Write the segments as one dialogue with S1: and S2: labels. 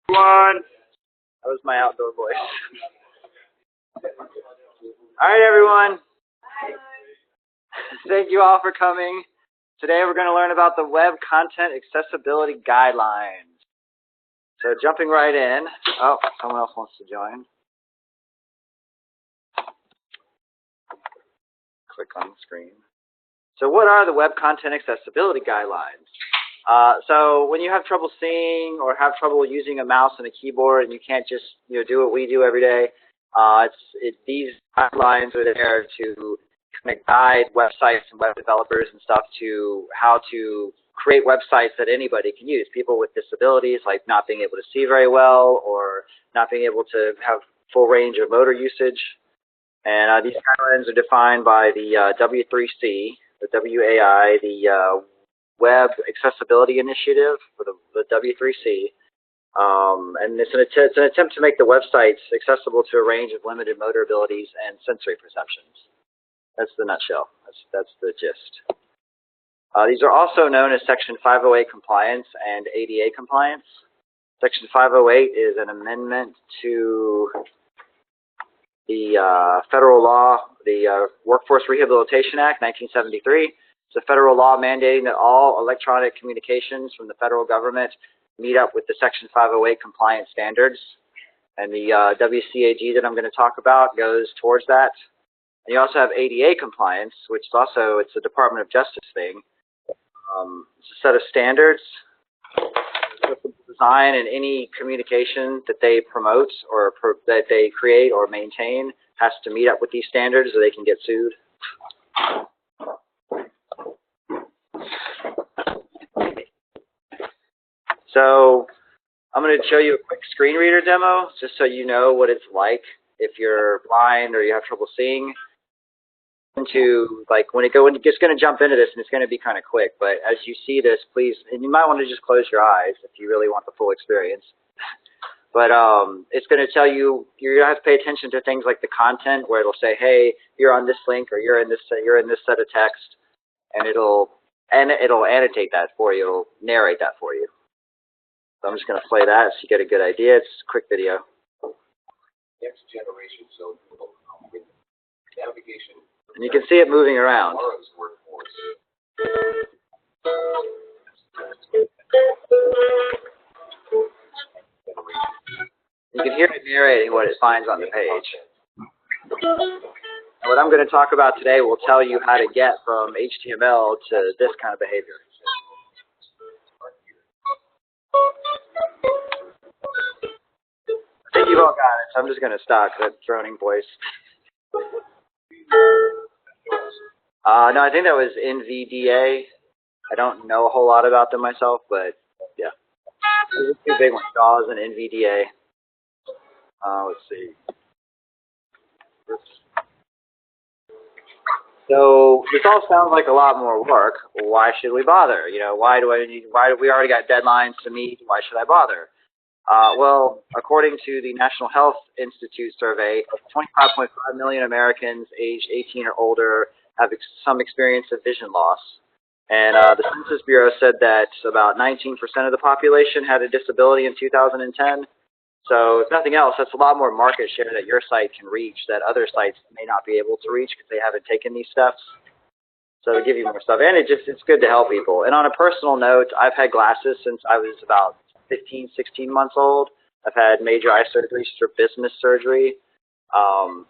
S1: Everyone. That was my outdoor voice. All right, everyone. Thank you all for coming. Today we're going to learn about the Web Content Accessibility Guidelines. So jumping right in. Oh, someone else wants to join. Click on the screen. So what are the Web Content Accessibility Guidelines? So when you have trouble seeing or have trouble using a mouse and a keyboard and you can't just do what we do every day, these guidelines are there to kind of guide websites and web developers and stuff to how to create websites that anybody can use. People with disabilities, like not being able to see very well or not being able to have full range of motor usage. And these guidelines are defined by the W3C, the WAI, the Web Accessibility Initiative, for the W3C. And it's an attempt to make the websites accessible to a range of limited motor abilities and sensory perceptions. That's the nutshell. That's the gist. These are also known as Section 508 compliance and ADA compliance. Section 508 is an amendment to the federal law, the Workforce Rehabilitation Act, 1973. It's a federal law mandating that all electronic communications from the federal government meet up with the Section 508 compliance standards. And the WCAG that I'm going to talk about goes towards that. And you also have ADA compliance, which is also, it's a Department of Justice thing. It's a set of standards. Design and any communication that they promote or that they create or maintain has to meet up with these standards or they can get sued. So I'm going to show you a quick screen reader demo just so you know what it's like if you're blind or you have trouble seeing. When it's going to jump into this and it's going to be kind of quick, but as you see this, please, and you might want to just close your eyes if you really want the full experience. But it's going to tell you, you're going to have to pay attention to things like the content where it'll say, hey, you're on this link or you're in this set of text, and it'll annotate that for you, it'll narrate that for you. So I'm just going to play that so you get a good idea. It's a quick video. Next generation, so navigation. And you can see it moving around. You can hear it narrating what it finds on the page. And what I'm going to talk about today will tell you how to get from HTML to this kind of behavior. I think you've all got it, so I'm just going to stop that droning voice. No, I think that was NVDA. I don't know a whole lot about them myself, but yeah. Those are two big ones, JAWS and NVDA. Let's see. Oops. So this all sounds like a lot more work. Why should we bother? Why do we already got deadlines to meet? Why should I bother? Well, according to the National Health Institute survey, 25.5 million Americans aged 18 or older have some experience of vision loss. And the Census Bureau said that about 19% of the population had a disability in 2010. So if nothing else, that's a lot more market share that your site can reach that other sites may not be able to reach because they haven't taken these steps. So they give you more stuff. And it's good to help people. And on a personal note, I've had glasses since I was about 15, 16 months old. I've had major eye surgery, strabismus surgery. I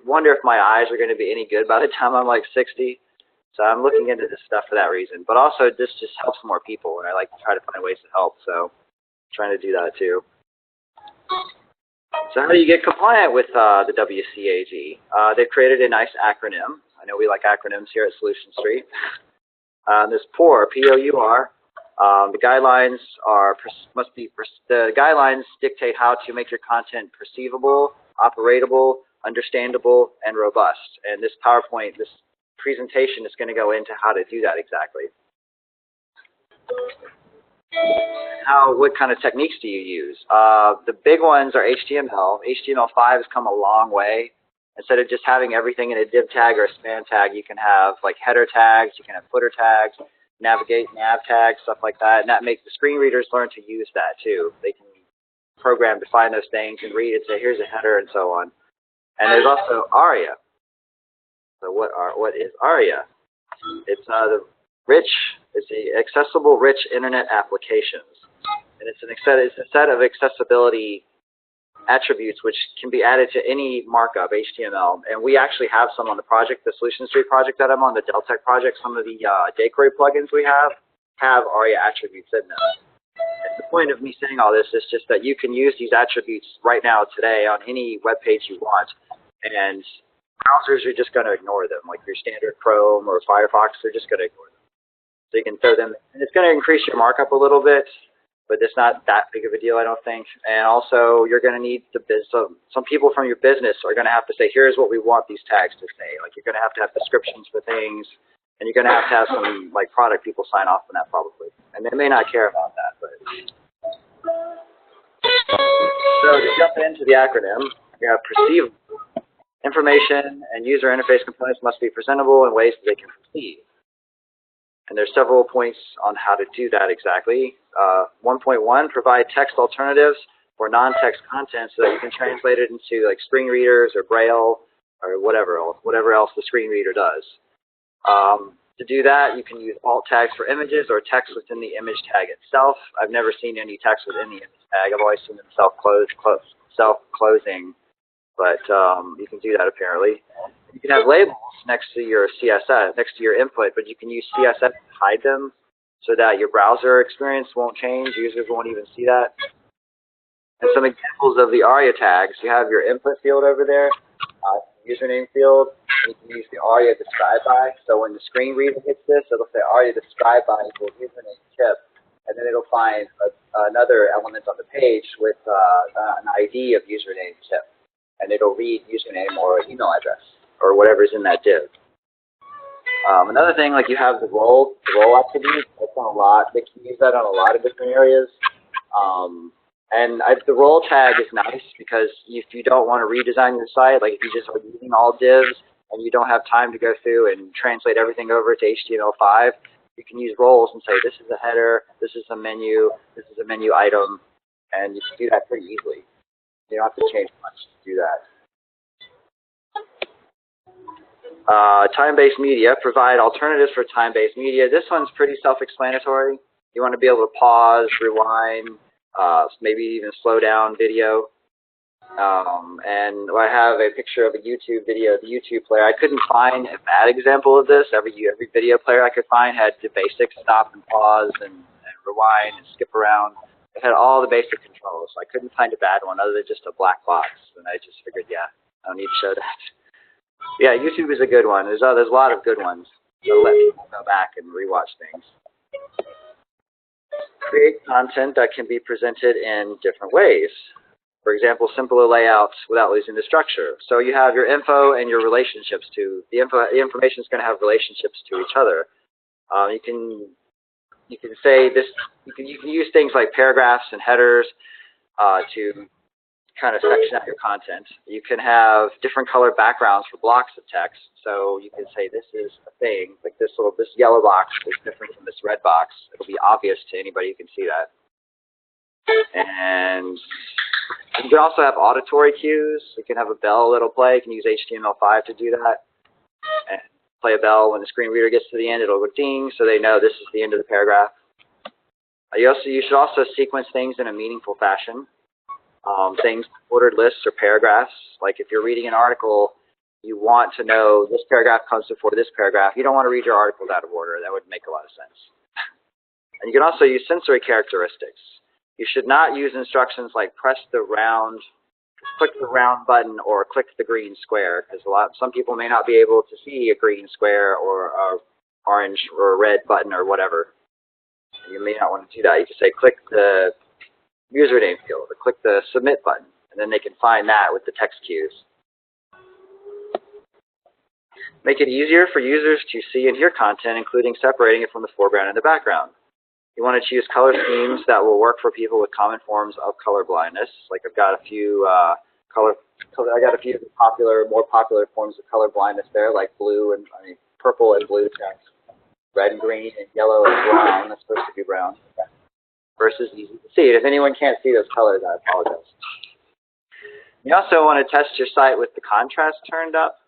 S1: wonder if my eyes are going to be any good by the time I'm like 60. So I'm looking into this stuff for that reason. But also, this just helps more people, and I like to try to find ways to help. So I'm trying to do that too. So how do you get compliant with the WCAG? They've created a nice acronym. I know we like acronyms here at Solution Street. There's POUR, P-O-U-R. The guidelines the guidelines dictate how to make your content perceivable, operatable, understandable, and robust. And this PowerPoint, this presentation is going to go into how to do that exactly. What kind of techniques do you use? The big ones are HTML. HTML5 has come a long way. Instead of just having everything in a div tag or a span tag, you can have like header tags, you can have footer tags, navigate, nav tags, stuff like that, and that makes the screen readers learn to use that too. They can program to find those things and read and say, here's a header and so on. And there's also ARIA. So what is ARIA? It's the accessible rich internet applications, and it's a set of accessibility attributes which can be added to any markup, HTML. And we actually have some on the project, the Solution Street project that I'm on, the Deltek project. Some of the jQuery plugins we have ARIA attributes in them. And the point of me saying all this is just that you can use these attributes right now today on any web page you want, and browsers are just going to ignore them. Like your standard Chrome or Firefox, they're just going to ignore them. So you can throw them, and it's going to increase your markup a little bit, but it's not that big of a deal, I don't think. And also, you're going to need some people from your business are going to have to say, here's what we want these tags to say. Like you're going to have descriptions for things, and you're going to have some like product people sign off on that probably. And they may not care about that, but. So to jump into the acronym, you have perceive. Information and user interface components must be presentable in ways that they can perceive. And there's several points on how to do that exactly. 1.1, provide text alternatives for non-text content so that you can translate it into like screen readers or Braille or whatever else the screen reader does. To do that, you can use alt tags for images or text within the image tag itself. I've never seen any text within the image tag. I've always seen them self-closing, but you can do that apparently. You can have labels next to your CSS, next to your input, but you can use CSS to hide them so that your browser experience won't change. Users won't even see that. And some examples of the ARIA tags, you have your input field over there, username field, and you can use the ARIA describe by. So when the screen reader hits this, it'll say ARIA describe by equals username tip, and then it'll find another element on the page with an ID of username tip, and it'll read username or email address or whatever's in that div. Another thing, like you have the role activity. That's on a lot. They can use that on a lot of different areas. The role tag is nice because if you don't want to redesign your site, like if you just are using all divs and you don't have time to go through and translate everything over to HTML5, you can use roles and say, this is a header, this is a menu, this is a menu item, and you can do that pretty easily. You don't have to change much to do that. Time-based media, provide alternatives for time-based media. This one's pretty self-explanatory. You want to be able to pause, rewind, maybe even slow down video. And I have a picture of a YouTube video, the YouTube player. I couldn't find a bad example of this. Every video player I could find had the basic stop and pause and rewind and skip around. It had all the basic controls. I couldn't find a bad one other than just a black box. And I just figured, yeah, I don't need to show that. Yeah, YouTube is a good one. There's a lot of good ones. So let people go back and rewatch things. Create content that can be presented in different ways. For example, simpler layouts without losing the structure. So you have your info and your relationships to the information is going to have relationships to each other. You can say this. You can use things like paragraphs and headers to kind of section out your content. You can have different color backgrounds for blocks of text. So you can say this is a thing, like this yellow box is different from this red box. It'll be obvious to anybody who can see that. And you can also have auditory cues. You can have a bell that'll play. You can use HTML5 to do that. And play a bell when the screen reader gets to the end, it'll go ding, so they know this is the end of the paragraph. You should also sequence things in a meaningful fashion. Things ordered lists or paragraphs. Like if you're reading an article, you want to know this paragraph comes before this paragraph. You don't want to read your articles out of order. That would make a lot of sense. And you can also use sensory characteristics. You should not use instructions like click the round button or click the green square, because some people may not be able to see a green square or a orange or a red button or whatever. You may not want to do that. You can say click the username field or click the submit button, and then they can find that with the text cues. Make it easier for users to see and hear content, including separating it from the foreground and the background. You want to choose color schemes that will work for people with common forms of color blindness. Like I've got a few more popular forms of color blindness there, like purple and blue text. red and green and yellow and brown. That's supposed to be brown. Versus easy to see. If anyone can't see those colors, I apologize. You also want to test your site with the contrast turned up.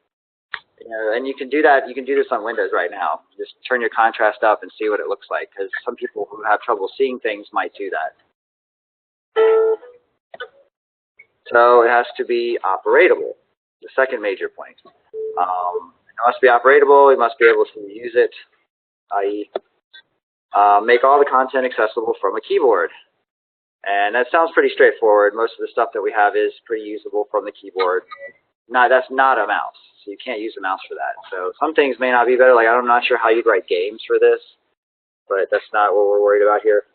S1: You know, and you can do that. You can do this on Windows right now. Just turn your contrast up and see what it looks like, because some people who have trouble seeing things might do that. So it has to be operatable. The second major point. It must be operatable. You must be able to use it, i.e., make all the content accessible from a keyboard. And that sounds pretty straightforward. Most of the stuff that we have is pretty usable from the keyboard. That's not a mouse, so you can't use a mouse for that. So some things may not be better. Like, I'm not sure how you'd write games for this, but that's not what we're worried about here.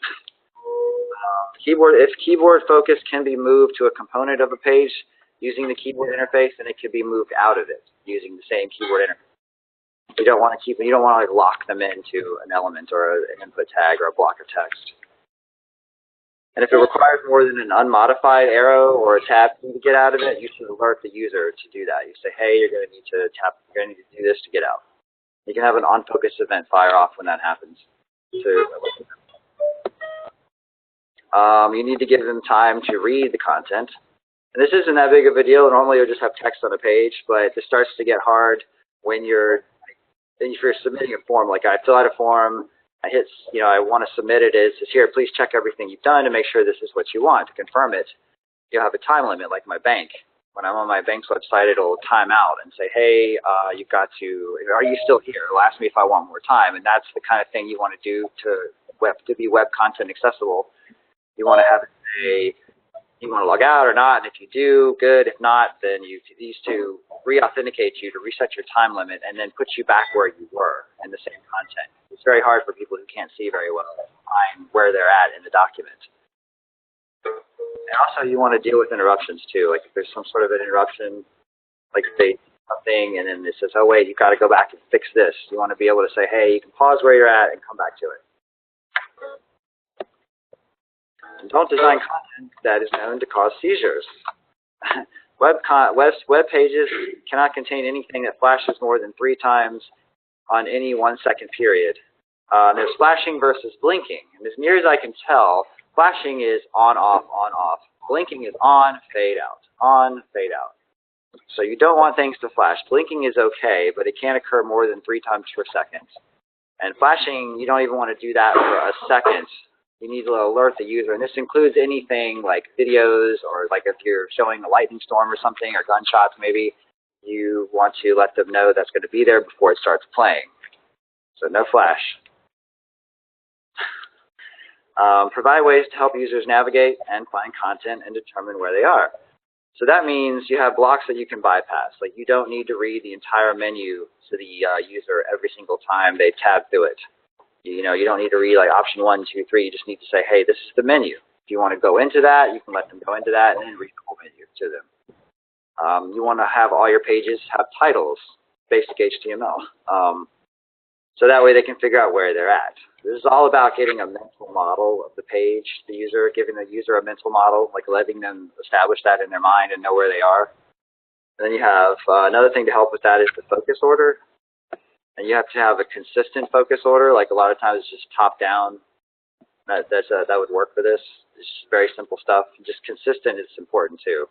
S1: If keyboard focus can be moved to a component of a page using the keyboard interface, then it can be moved out of it using the same keyboard interface. You don't want to like lock them into an element or an input tag or a block of text. And if it requires more than an unmodified arrow or a tab key to get out of it, you should alert the user to do that. You say, hey, you're going to need to do this to get out. You can have an on-focus event fire off when that happens. You need to give them time to read the content. And this isn't that big of a deal. Normally you'll just have text on a page, but this starts to get hard when if you're submitting a form. Like, I fill out a form, I hit, I want to submit it. It says, here, please check everything you've done to make sure this is what you want. To confirm it, you'll have a time limit, like my bank. When I'm on my bank's website, it'll time out and say, hey, are you still here? It'll ask me if I want more time. And that's the kind of thing you want to do to be web content accessible. You want to have it say, you want to log out or not, and if you do, good. If not, then these two re-authenticate you to reset your time limit and then put you back where you were in the same content. It's very hard for people who can't see very well to find where they're at in the document. And also, you want to deal with interruptions too. Like, if there's some sort of an interruption, like if they do something and then it says, oh wait, you've got to go back and fix this. You want to be able to say, hey, you can pause where you're at and come back to it. And don't design content that is known to cause seizures. Web pages cannot contain anything that flashes more than 3 times on any 1 second period. There's flashing versus blinking. And as near as I can tell, flashing is on, off, on, off. Blinking is on, fade out, on, fade out. So you don't want things to flash. Blinking is okay, but it can't occur more than 3 times per second. And flashing, you don't even want to do that for a second. You need to alert the user, and this includes anything like videos, or like if you're showing a lightning storm or something, or gunshots maybe, you want to let them know that's going to be there before it starts playing. So no flash. Provide ways to help users navigate and find content and determine where they are. So that means you have blocks that you can bypass. Like, you don't need to read the entire menu to the user every single time they tab through it. You don't need to read like option 1, 2, 3. You just need to say, hey, this is the menu. If you want to go into that, you can let them go into that and then read the whole menu to them. You want to have all your pages have titles, basic HTML. So that way they can figure out where they're at. This is all about getting a mental model of the page, giving the user a mental model, like letting them establish that in their mind and know where they are. And then you have another thing to help with that is the focus order. And you have to have a consistent focus order. Like, a lot of times it's just top down. That would work for this. It's just very simple stuff. Just consistent is important too.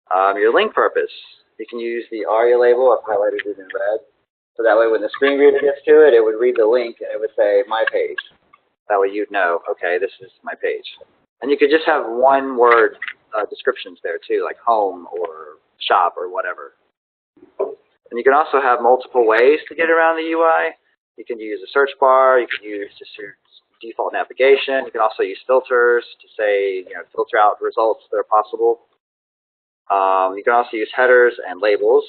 S1: Your link purpose. You can use the ARIA label. I've highlighted it in red. So that way when the screen reader gets to it, it would read the link and it would say, my page. That way you'd know, okay, this is my page. And you could just have one-word descriptions there too, like home or shop or whatever. And you can also have multiple ways to get around the UI. You can use a search bar. You can use just your default navigation. You can also use filters to say, filter out results that are possible. You can also use headers and labels.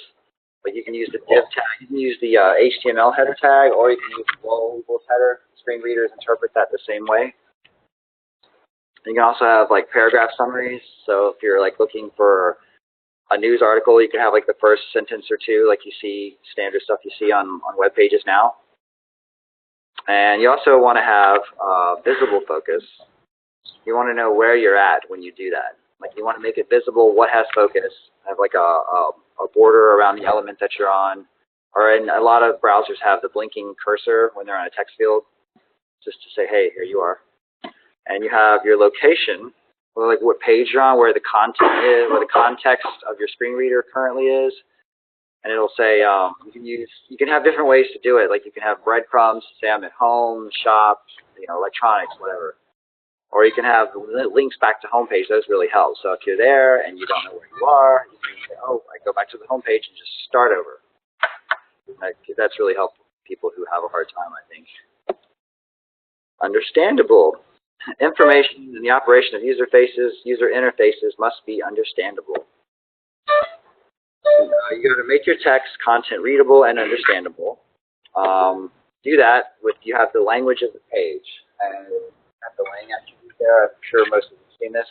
S1: But you can use the div tag. You can use the HTML header tag, or you can use the labels header. Screen readers interpret that the same way. And you can also have like paragraph summaries. So if you're like looking for a news article, you can have like the first sentence or two, like you see standard stuff you see on web pages now. And you also want to have visible focus. You want to know where you're at when you do that. Like, you want to make it visible what has focus. Have like a border around the element that you're on, or in a lot of browsers have the blinking cursor when they're on a text field, just to say, hey, here you are. And you have your location, or like what page you're on, where the content is, where the context of your screen reader currently is. And it'll say, you can have different ways to do it. Like you can have breadcrumbs, say I'm at home, shop, electronics, whatever. Or you can have links back to homepage. Those really help. So if you're there and you don't know where you are, you can say, oh, I go back to the homepage and just start over. That's really helpful for people who have a hard time, I think. Understandable. Information in the operation of user interfaces must be understandable. You got to make your text content readable and understandable. Do that with, you have the language of the page. And have the lang attribute there. I'm sure most of you have seen this.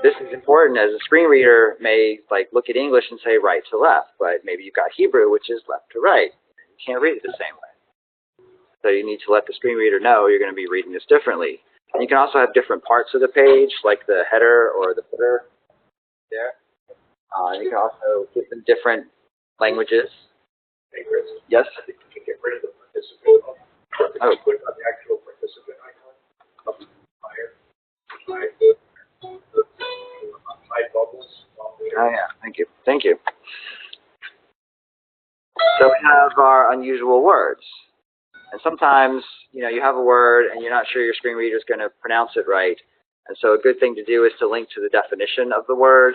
S1: This is important, as a screen reader may look at English and say right to left, but maybe you've got Hebrew, which is left to right. You can't read it the same way. So you need to let the screen reader know you're going to be reading this differently. And you can also have different parts of the page, like the header or the footer there. You can also give them different languages. Yes?
S2: You can get rid of the participant.
S1: Oh.
S2: Put the actual participant icon up higher. Hide bubbles.
S1: Oh yeah, thank you. Thank you. So we have our unusual words. And sometimes, you have a word and you're not sure your screen reader is going to pronounce it right. And so a good thing to do is to link to the definition of the word.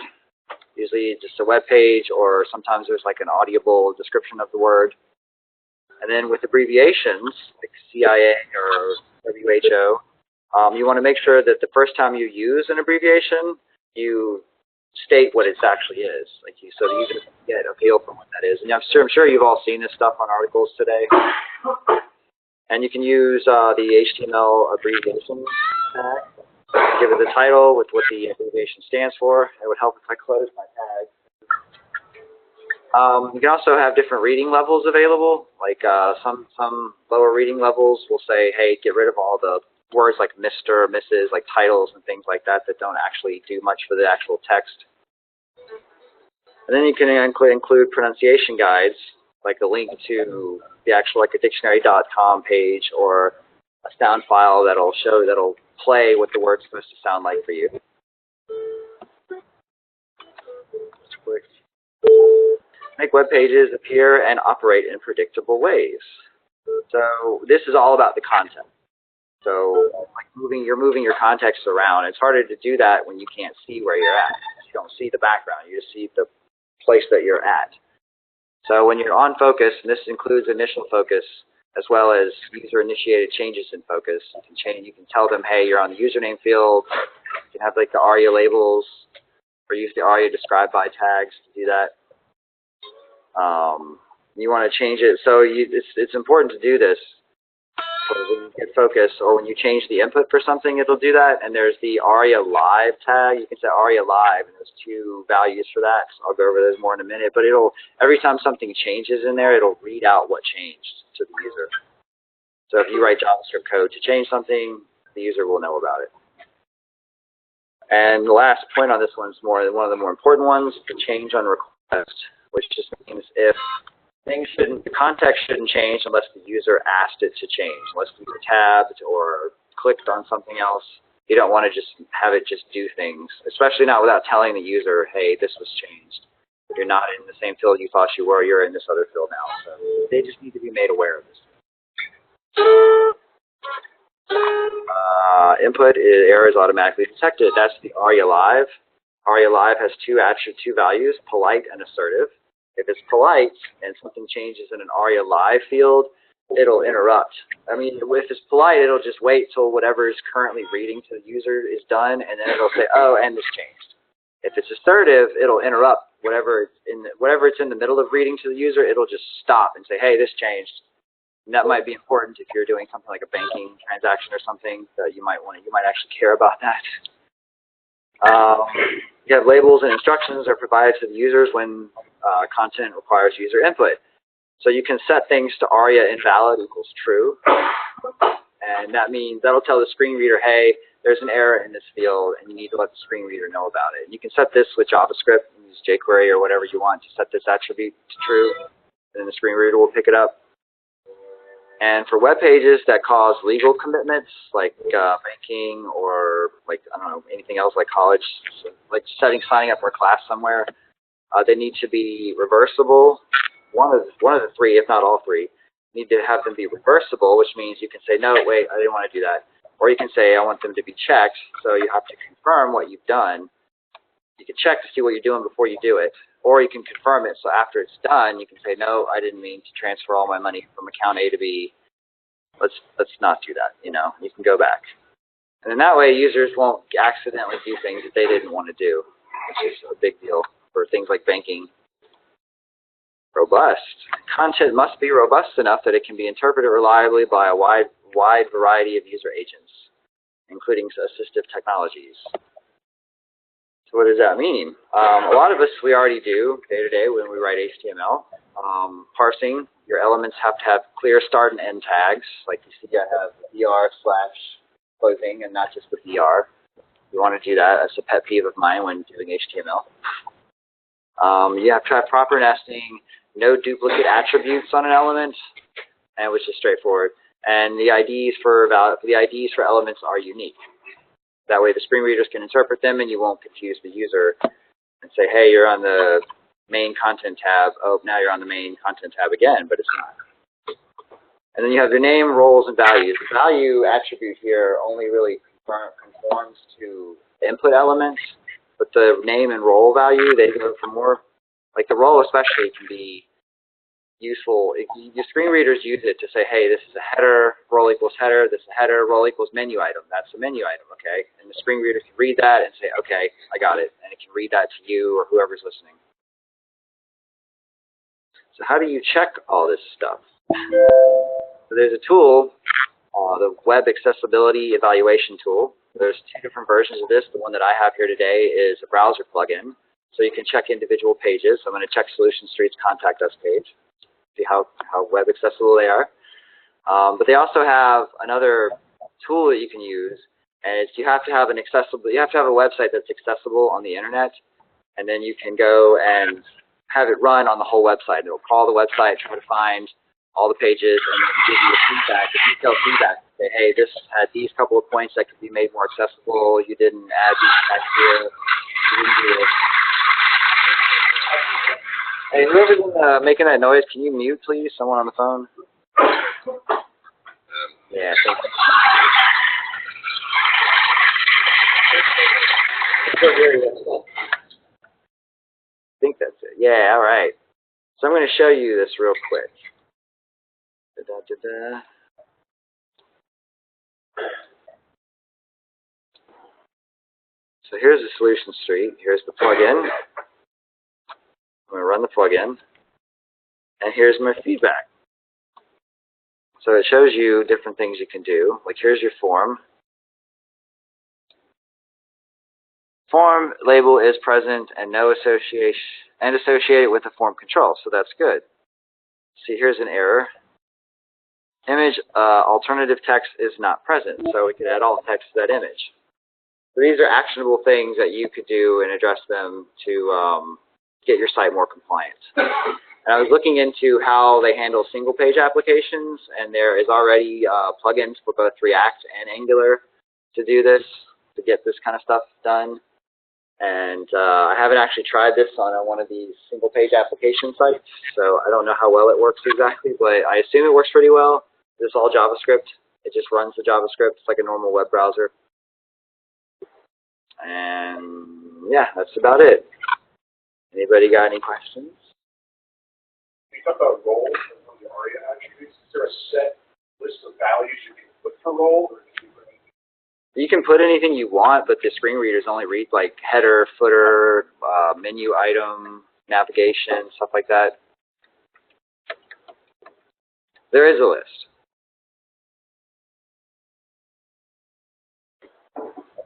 S1: Usually just a web page, or sometimes there's like an audible description of the word. And then with abbreviations, like CIA or WHO, you want to make sure that the first time you use an abbreviation, you state what it actually is. So the user can get a feel for what that is. And I'm sure you've all seen this stuff on articles today. And you can use the HTML abbreviation tag. Give it the title with what the abbreviation stands for. It would help if I close my tag. You can also have different reading levels available. Like some lower reading levels will say, hey, get rid of all the words like Mr., Mrs., like titles and things like that don't actually do much for the actual text. And then you can include pronunciation guides, like a link to the actual, like a dictionary.com page or a sound file that'll play what the word's supposed to sound like for you. Make web pages appear and operate in predictable ways. So this is all about the content. So you're moving your context around. It's harder to do that when you can't see where you're at. You don't see the background. You just see the place that you're at. So when you're on focus, and this includes initial focus, as well as user-initiated changes in focus, you can tell them, hey, you're on the username field. You can have like the ARIA labels, or use the ARIA describe by tags to do that. You want to change it. So it's important to do this. So when you get focus, or when you change the input for something, it'll do that. And there's the ARIA live tag. You can say ARIA live, and there's 2 values for that. So I'll go over those more in a minute. But every time something changes in there, it'll read out what changed to the user. So if you write JavaScript code to change something, the user will know about it. And the last point on this one is one of the more important ones, the change on request, which just means if the context shouldn't change unless the user asked it to change, unless the user tabbed or clicked on something else. You don't want to just have it just do things, especially not without telling the user, hey, this was changed. You're not in the same field you thought you were, you're in this other field now. So they just need to be made aware of this. Input error is automatically detected. That's the ARIA Live. ARIA Live has two values, polite and assertive. If it's polite and something changes in an ARIA Live field, it'll interrupt. I mean, if it's polite, it'll just wait till whatever is currently reading to the user is done, and then it'll say, oh, and this changed. If it's assertive, it'll interrupt whatever it's in the middle of reading to the user. It'll just stop and say, hey, this changed. And that might be important if you're doing something like a banking transaction or something that you might actually care about that. You have labels and instructions are provided to the users when content requires user input. So you can set things to ARIA invalid equals true. And that means that'll tell the screen reader, hey, there's an error in this field, and you need to let the screen reader know about it. And you can set this with JavaScript. You use use jQuery or whatever you want to set this attribute to true, and then the screen reader will pick it up. And for web pages that cause legal commitments, like banking or like, I don't know, anything else like college, so like signing up for a class somewhere, they need to be reversible. One of the three, if not all three, need to have them be reversible, which means you can say, no, wait, I didn't want to do that. Or you can say, I want them to be checked, so you have to confirm what you've done. You can check to see what you're doing before you do it. Or you can confirm it, so after it's done, you can say, no, I didn't mean to transfer all my money from account A to B. Let's not do that, you know. You can go back. And in that way, users won't accidentally do things that they didn't want to do, which is a big deal for things like banking. Robust. Content must be robust enough that it can be interpreted reliably by a wide variety of user agents, including assistive technologies. So what does that mean? A lot of us, we already do day to day when we write HTML. Parsing, your elements have to have clear start and end tags. Like you see, I have BR/closing and not just the BR. You want to do that. That's a pet peeve of mine when doing HTML. You have to have proper nesting, no duplicate attributes on an element, and which is straightforward. And the IDs for elements are unique. That way the screen readers can interpret them and you won't confuse the user and say, hey, you're on the main content tab. Oh, now you're on the main content tab again, but it's not. And then you have your name, roles, and values. The value attribute here only really conforms to the input elements, but the name and role value, they go for more, like the role especially can be useful. Your screen readers use it to say, hey, this is a header, role equals header, this is a header, role equals menu item. That's a menu item, okay? And the screen reader can read that and say, okay, I got it. And it can read that to you or whoever's listening. So how do you check all this stuff? So there's a tool, the Web Accessibility Evaluation Tool. There's two different versions of this. The one that I have here today is a browser plugin. So you can check individual pages. So I'm going to check Solution Street's Contact Us page, see how web accessible they are. But they also have another tool that you can use, and it's you have to have a website that's accessible on the internet, and then you can go and have it run on the whole website. It'll crawl the website, try to find all the pages, and then give you feedback, detailed feedback. Say, hey, this had these couple of points that could be made more accessible. You didn't add these tags here. You didn't do this. Hey, whoever's making that noise, can you mute, please? Someone on the phone? Yeah, thank you. I think that's it. Yeah, all right. So I'm going to show you this real quick. Da-da-da-da. So here's the Solution Street. Here's the plugin. I'm going to run the plugin. And here's my feedback. So it shows you different things you can do. Like here's your form. Form label is present and associated with the form control. So that's good. See, here's an error. Image alternative text is not present. So we can add alt text to that image. So these are actionable things that you could do and address them to get your site more compliant. And I was looking into how they handle single-page applications, and there is already plugins for both React and Angular to do this, to get this kind of stuff done. And I haven't actually tried this on one of these single-page application sites, so I don't know how well it works exactly, but I assume it works pretty well. This is all JavaScript. It just runs the JavaScript. It's like a normal web browser. And yeah, that's about it. Anybody got any questions?
S2: You talk about roles and the ARIA attributes. Is there a set list of values you can put for role? Or can you put anything?
S1: You can put anything you want, but the screen readers only read like header, footer, menu item, navigation, stuff like that. There is a list.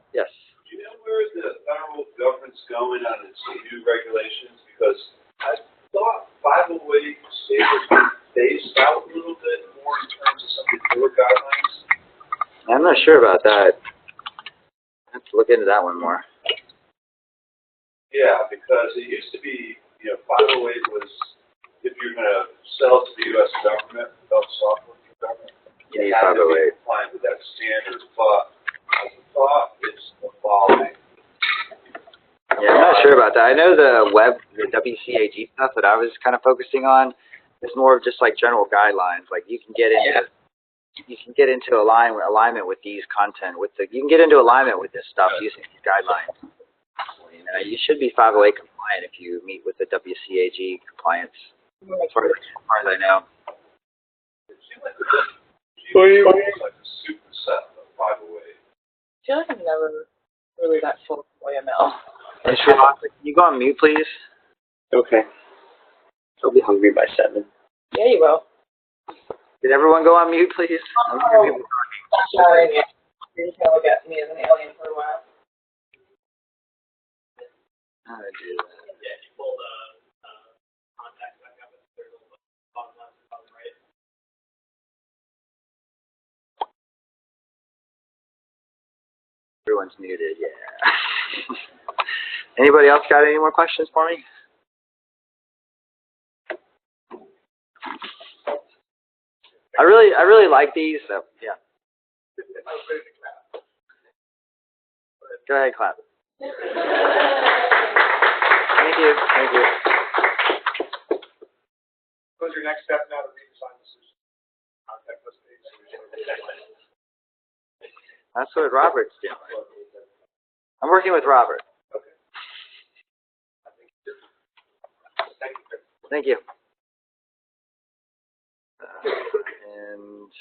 S1: Yes.
S3: Do you know where the federal government's going on its new regulations? Because I thought 508 state was phased out a little bit more in terms of some of the newer guidelines.
S1: I'm not sure about that. I have to look into that one more.
S3: Yeah, because it used to be, 508 was, if you're gonna sell to the U.S. government, develop software for the government,
S1: You need
S3: have to be
S1: 508.
S3: compliant with that standard, but as a thought, it's evolving.
S1: Yeah, I'm not sure about that. I know the WCAG stuff that I was kind of focusing on is more of just like general guidelines. Like you can get into alignment with these content you can get into alignment with this stuff using these guidelines. You should be 508 compliant if you meet with the WCAG compliance, as far as I know.
S3: It seems like almost like a superset of 508.
S4: I feel like I'm never really that full of OML.
S1: Hey, Srivastava, can you go on mute, please?
S5: Okay. I'll be hungry by 7.
S4: Yeah, you will.
S1: Did everyone go on mute, please? I'm hearing people talking.
S4: Sorry. You're just gonna look at me as an alien for a while.
S1: How do I do that?
S6: Yeah, if you pull the contacts back up, there's a little bottom left and bottom right.
S1: Everyone's muted, yeah. Anybody else got any more questions for me? I really like these, so yeah. Go ahead, clap. Thank you.
S2: What's your next step now to redesign the system? Contact us, please.
S1: That's what Robert's doing. I'm working with Robert.
S2: Okay. Thank you.
S1: Thank you. And